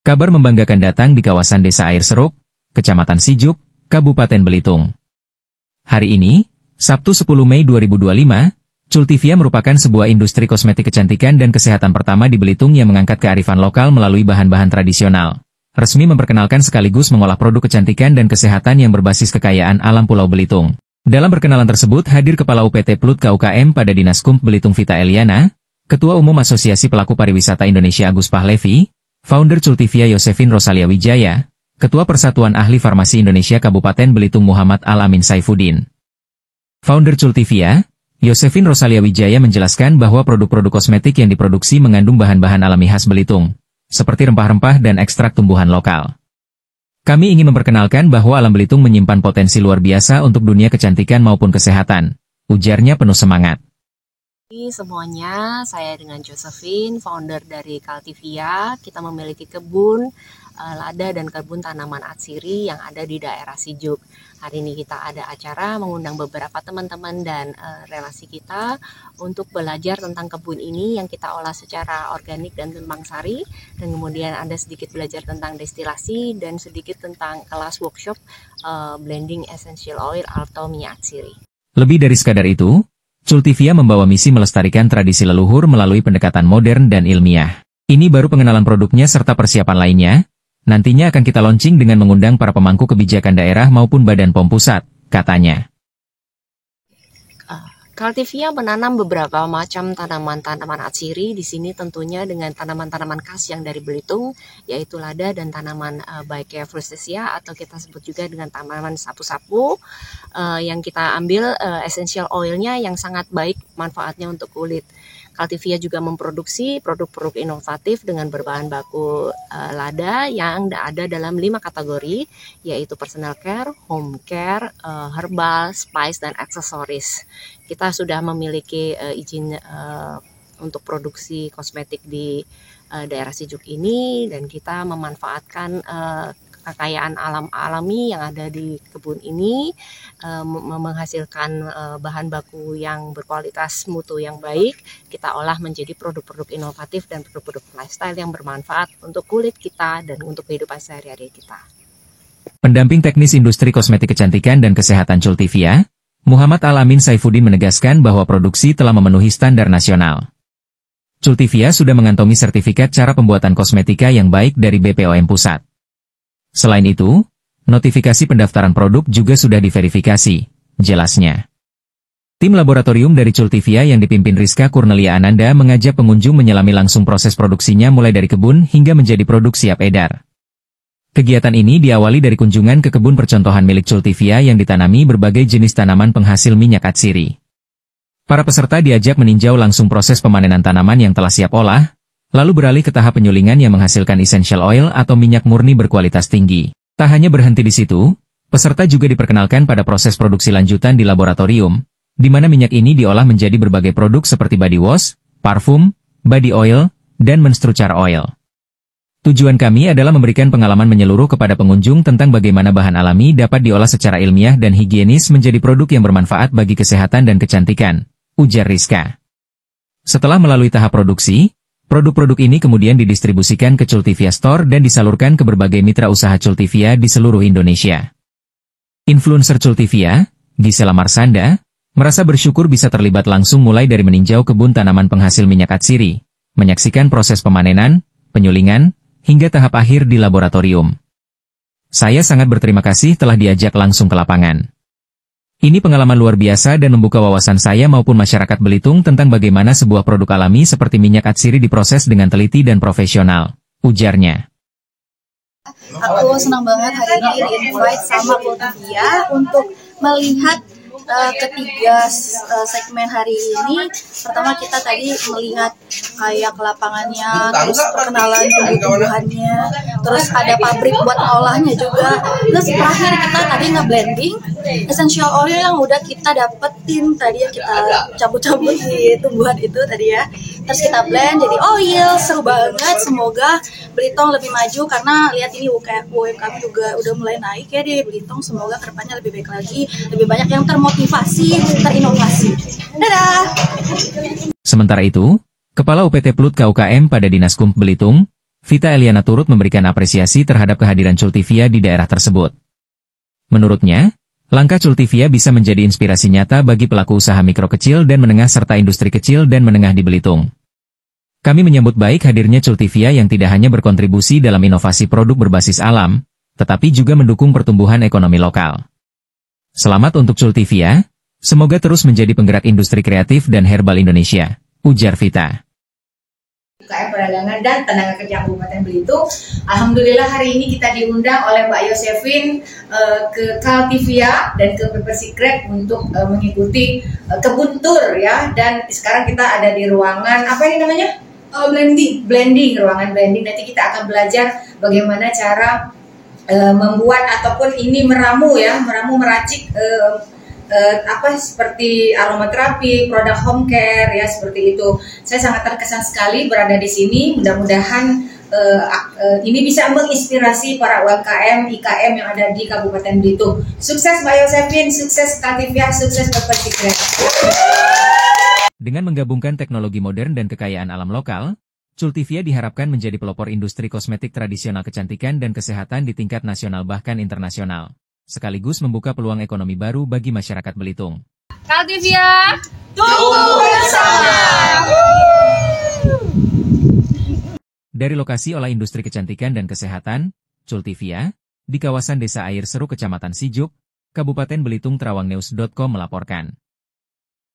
Kabar membanggakan datang di kawasan Desa Air Seruk, Kecamatan Sijuk, Kabupaten Belitung. Hari ini, Sabtu 10 Mei 2025, Cultivia merupakan sebuah industri kosmetik kecantikan dan kesehatan pertama di Belitung yang mengangkat kearifan lokal melalui bahan-bahan tradisional. Resmi memperkenalkan sekaligus mengolah produk kecantikan dan kesehatan yang berbasis kekayaan alam Pulau Belitung. Dalam perkenalan tersebut hadir Kepala UPT Plut KUKM pada Dinas Kump Belitung Vita Eliana, Ketua Umum Asosiasi Pelaku Pariwisata Indonesia Agus Pahlevi, Founder Cultivia Yosefin Rosalia Wijaya, Ketua Persatuan Ahli Farmasi Indonesia Kabupaten Belitung Muhammad Al-Amin Saifuddin. Founder Cultivia, Yosefin Rosalia Wijaya menjelaskan bahwa produk-produk kosmetik yang diproduksi mengandung bahan-bahan alami khas Belitung, seperti rempah-rempah dan ekstrak tumbuhan lokal. Kami ingin memperkenalkan bahwa alam Belitung menyimpan potensi luar biasa untuk dunia kecantikan maupun kesehatan, ujarnya penuh semangat. Semuanya, saya dengan Josephine, founder dari Cultivia. Kita memiliki kebun lada dan kebun tanaman atsiri yang ada di daerah Sijuk. Hari ini kita ada acara mengundang beberapa teman-teman dan relasi kita untuk belajar tentang kebun ini yang kita olah secara organik dan tumpang sari, dan kemudian ada sedikit belajar tentang destilasi dan sedikit tentang kelas workshop blending essential oil atau minyak atsiri. Lebih dari sekadar itu, Cultivia membawa misi melestarikan tradisi leluhur melalui pendekatan modern dan ilmiah. Ini baru pengenalan produknya serta persiapan lainnya. Nantinya akan kita launching dengan mengundang para pemangku kebijakan daerah maupun Badan POM Pusat, katanya. Cultivia menanam beberapa macam tanaman-tanaman atsiri. Di sini tentunya dengan tanaman-tanaman khas yang dari Belitung, yaitu lada dan tanaman Baekea frutesea atau kita sebut juga dengan tanaman sapu-sapu, yang kita ambil essential oilnya yang sangat baik manfaatnya untuk kulit. Cultivia juga memproduksi produk-produk inovatif dengan berbahan baku lada yang ada dalam 5 kategori, yaitu personal care, home care, herbal, spice, dan aksesoris. Kita sudah memiliki izin untuk produksi kosmetik di daerah Sijuk ini, dan kita memanfaatkan kekayaan alam alami yang ada di kebun ini, menghasilkan bahan baku yang berkualitas mutu yang baik. Kita olah menjadi produk-produk inovatif dan produk-produk lifestyle yang bermanfaat untuk kulit kita dan untuk kehidupan sehari-hari kita. Pendamping teknis industri kosmetik kecantikan dan kesehatan Cultivia, Muhammad Al-Amin Saifuddin menegaskan bahwa produksi telah memenuhi standar nasional. Cultivia sudah mengantongi sertifikat cara pembuatan kosmetika yang baik dari BPOM Pusat. Selain itu, notifikasi pendaftaran produk juga sudah diverifikasi, jelasnya. Tim laboratorium dari Cultivia yang dipimpin Rizka Kurnelia Ananda mengajak pengunjung menyelami langsung proses produksinya mulai dari kebun hingga menjadi produk siap edar. Kegiatan ini diawali dari kunjungan ke kebun percontohan milik Cultivia yang ditanami berbagai jenis tanaman penghasil minyak atsiri. Para peserta diajak meninjau langsung proses pemanenan tanaman yang telah siap olah, lalu beralih ke tahap penyulingan yang menghasilkan essential oil atau minyak murni berkualitas tinggi. Tak hanya berhenti di situ, peserta juga diperkenalkan pada proses produksi lanjutan di laboratorium, di mana minyak ini diolah menjadi berbagai produk seperti body wash, parfum, body oil, dan menstrual oil. Tujuan kami adalah memberikan pengalaman menyeluruh kepada pengunjung tentang bagaimana bahan alami dapat diolah secara ilmiah dan higienis menjadi produk yang bermanfaat bagi kesehatan dan kecantikan, ujar Rizka. Setelah melalui tahap produksi, produk-produk ini kemudian didistribusikan ke Cultivia Store dan disalurkan ke berbagai mitra usaha Cultivia di seluruh Indonesia. Influencer Cultivia, Gisela Marsanda, merasa bersyukur bisa terlibat langsung mulai dari meninjau kebun tanaman penghasil minyak atsiri, menyaksikan proses pemanenan, penyulingan, hingga tahap akhir di laboratorium. Saya sangat berterima kasih telah diajak langsung ke lapangan. Ini pengalaman luar biasa dan membuka wawasan saya maupun masyarakat Belitung tentang bagaimana sebuah produk alami seperti minyak atsiri diproses dengan teliti dan profesional, ujarnya. Aku senang banget hari ini di-invite sama Cultivia untuk melihat ketiga segmen hari ini. Pertama kita tadi melihat kayak lapangannya, terus perkenalan tumbuh-tumbuhannya, terus ada pabrik buat ngolahnya juga. Terus terakhir kita tadi nge-blending essential oil yang udah kita dapetin tadi, yang kita cabut-cabut di tumbuhan itu tadi ya. Terus kita blend jadi oil, seru banget. Semoga Belitung lebih maju karena lihat ini UMKM juga udah mulai naik ya di Belitung. Semoga kedepannya lebih baik lagi, lebih banyak yang termotivasi, terinovasi. Dadah! Sementara itu, Kepala UPT Plut KUKM pada Dinas Kump Belitung, Vita Eliana turut memberikan apresiasi terhadap kehadiran Cultivia di daerah tersebut. Menurutnya, langkah Cultivia bisa menjadi inspirasi nyata bagi pelaku usaha mikro kecil dan menengah serta industri kecil dan menengah di Belitung. Kami menyambut baik hadirnya Cultivia yang tidak hanya berkontribusi dalam inovasi produk berbasis alam, tetapi juga mendukung pertumbuhan ekonomi lokal. Selamat untuk Cultivia, semoga terus menjadi penggerak industri kreatif dan herbal Indonesia, ujar Vita. UKM Perdagangan dan Tenaga Kerja Kabupaten Belitung. Alhamdulillah hari ini kita diundang oleh Mbak Yosefin ke Cultivia dan ke Peppercreek untuk mengikuti kebun tour ya. Dan sekarang kita ada di ruangan apa ini namanya? Blending, ruangan blending. Nanti kita akan belajar bagaimana cara membuat ataupun ini meramu meracik seperti aromaterapi, produk home care ya seperti itu. Saya sangat terkesan sekali berada di sini. Mudah-mudahan ini bisa menginspirasi para UMKM, IKM yang ada di Kabupaten Belitung. Sukses Mbak Yosefin, sukses Cultivia, sukses Peppercreek. Dengan menggabungkan teknologi modern dan kekayaan alam lokal, Cultivia diharapkan menjadi pelopor industri kosmetik tradisional kecantikan dan kesehatan di tingkat nasional bahkan internasional, sekaligus membuka peluang ekonomi baru bagi masyarakat Belitung. Cultivia, tunggu bersama. Dari lokasi olah industri kecantikan dan kesehatan, Cultivia, di kawasan Desa Air Seru Kecamatan Sijuk, Kabupaten Belitung, Trawangnews.com melaporkan.